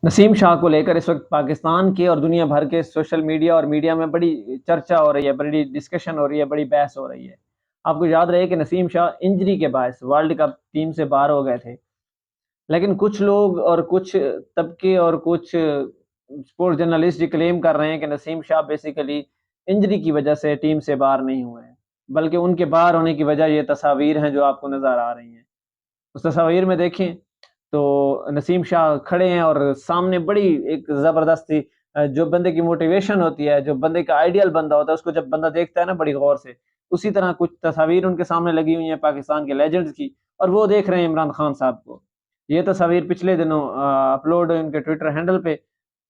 नसीम शाह को लेकर इस वक्त पाकिस्तान के और दुनिया भर के सोशल मीडिया और मीडिया में बड़ी चर्चा हो रही है, बड़ी डिस्कशन हो रही है, बड़ी बहस हो रही है। आपको याद रहे कि नसीम शाह इंजरी के बायस वर्ल्ड कप टीम से बाहर हो गए थे। लेकिन कुछ लोग और कुछ तबके और कुछ स्पोर्ट्स जर्नलिस्ट ये क्लेम कर रहे हैं कि नसीम शाह बेसिकली इंजरी की वजह से टीम से बाहर नहीं हुए हैं, बल्कि उनके बाहर होने की वजह ये तस्वीर हैं जो आपको नज़र आ रही हैं। उस तस्वीर में देखें तो नसीम शाह खड़े हैं और सामने बड़ी एक ज़बरदस्ती जो बंदे की मोटिवेशन होती है, जो बंदे का आइडियल बंदा होता है, उसको जब बंदा देखता है ना बड़ी गौर से, उसी तरह कुछ तस्वीर उनके सामने लगी हुई हैं पाकिस्तान के लेजेंड्स की, और वो देख रहे हैं इमरान खान साहब को। ये तस्वीर पिछले दिनों अपलोड हुई उनके ट्विटर हैंडल पे,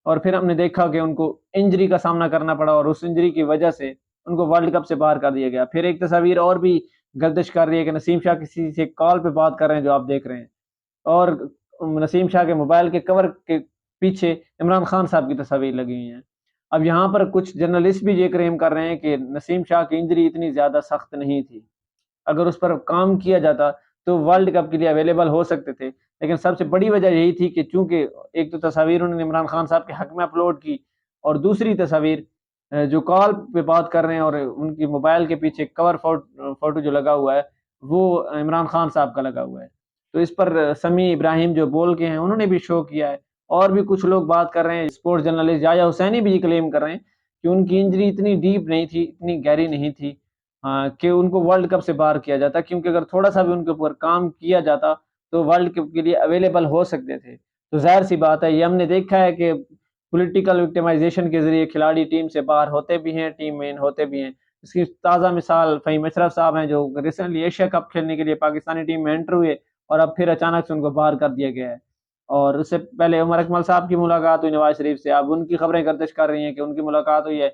और फिर हमने देखा कि उनको इंजरी का सामना करना पड़ा और उस इंजरी की वजह से उनको वर्ल्ड कप से बाहर कर दिया गया। फिर एक तस्वीर और भी गर्दिश कर रही है कि नसीम शाह किसी से कॉल पे बात कर रहे हैं, जो आप देख रहे हैं, और नसीम शाह के मोबाइल के कवर के पीछे इमरान खान साहब की तस्वीर लगी हुई हैं। अब यहाँ पर कुछ जर्नलिस्ट भी ये क्लेम कर रहे हैं कि नसीम शाह की इंजरी इतनी ज़्यादा सख्त नहीं थी। अगर उस पर काम किया जाता तो वर्ल्ड कप के लिए अवेलेबल हो सकते थे। लेकिन सबसे बड़ी वजह यही थी कि चूँकि एक तो तस्वीर उन्होंने इमरान खान साहब के हक में अपलोड की, और दूसरी तस्वीर जो कॉल पे बात कर रहे हैं और उनकी मोबाइल के पीछे कवर फ़ोटो जो लगा हुआ है, वो इमरान खान साहब का लगा हुआ है। तो इस पर समी इब्राहिम जो बोल के हैं, उन्होंने भी शो किया है, और भी कुछ लोग बात कर रहे हैं। स्पोर्ट्स जर्नलिस्ट याया हुसैनी भी ये क्लेम कर रहे हैं कि उनकी इंजरी इतनी डीप नहीं थी, इतनी गहरी नहीं थी, कि उनको वर्ल्ड कप से बाहर किया जाता, क्योंकि अगर थोड़ा-सा भी उनके ऊपर काम किया जाता, तो वर्ल्ड कप के लिए अवेलेबल हो सकते थे। तो ज़ाहिर-सी बात है, ये हमने देखा है कि पॉलिटिकल विक्टिमाइज़ेशन के ज़रिए खिलाड़ी टीम से बाहर होते भी हैं, टीम में इन होते भी हैं। इसकी ताज़ा मिसाल फ़हीम अशरफ साहब हैं, जो रिसेंटली एशिया कप खेलने के लिए पाकिस्तानी टीम में एंटर हुए, और अब फिर अचानक से उनको बाहर कर दिया गया है। और उससे पहले उमर अकमल साहब की मुलाकात हुई नवाज़ शरीफ से, अब उनकी खबरें गर्दिश कर रही हैं कि उनकी मुलाकात हुई है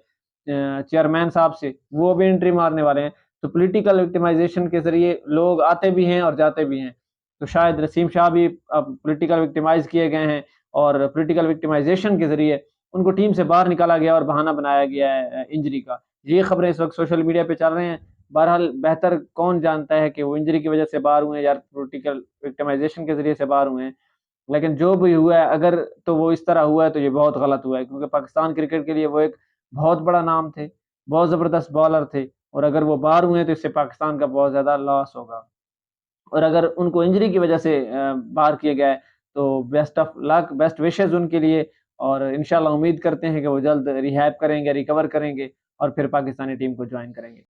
चेयरमैन साहब से, वो भी एंट्री मारने वाले हैं। तो पॉलिटिकल विक्टिमाइज़ेशन के ज़रिए लोग आते भी हैं और जाते भी हैं। तो शायद नसीम शाह भी अब पॉलिटिकल विक्टिमाइज़ किए गए हैं, और पॉलिटिकल विक्टिमाइज़ेशन के ज़रिए उनको टीम से बाहर निकाला गया और बहाना बनाया गया है इंजरी का। ये खबरें इस वक़्त सोशल मीडिया पे चल रहे हैं। बहरहाल बेहतर कौन जानता है कि वो इंजरी की वज़ह से बाहर हुए हैं या पॉलिटिकल विक्टिमाइज़ेशन के ज़रिए से बाहर हुए हैं। लेकिन जो भी हुआ है, अगर तो वो इस तरह हुआ है तो ये बहुत गलत हुआ है, क्योंकि पाकिस्तान क्रिकेट के लिए वो एक बहुत बड़ा नाम थे, बहुत ज़बरदस्त बॉलर थे, और अगर वो बाहर हुए हैं तो इससे पाकिस्तान का बहुत ज़्यादा लॉस होगा। और अगर उनको इंजरी की वजह से बाहर किया गया है, तो best of luck, best wishes उनके लिए, और इंशाल्लाह उम्मीद करते हैं कि वो जल्द रिहैब करेंगे, रिकवर करेंगे और फिर पाकिस्तानी टीम को जॉइन करेंगे।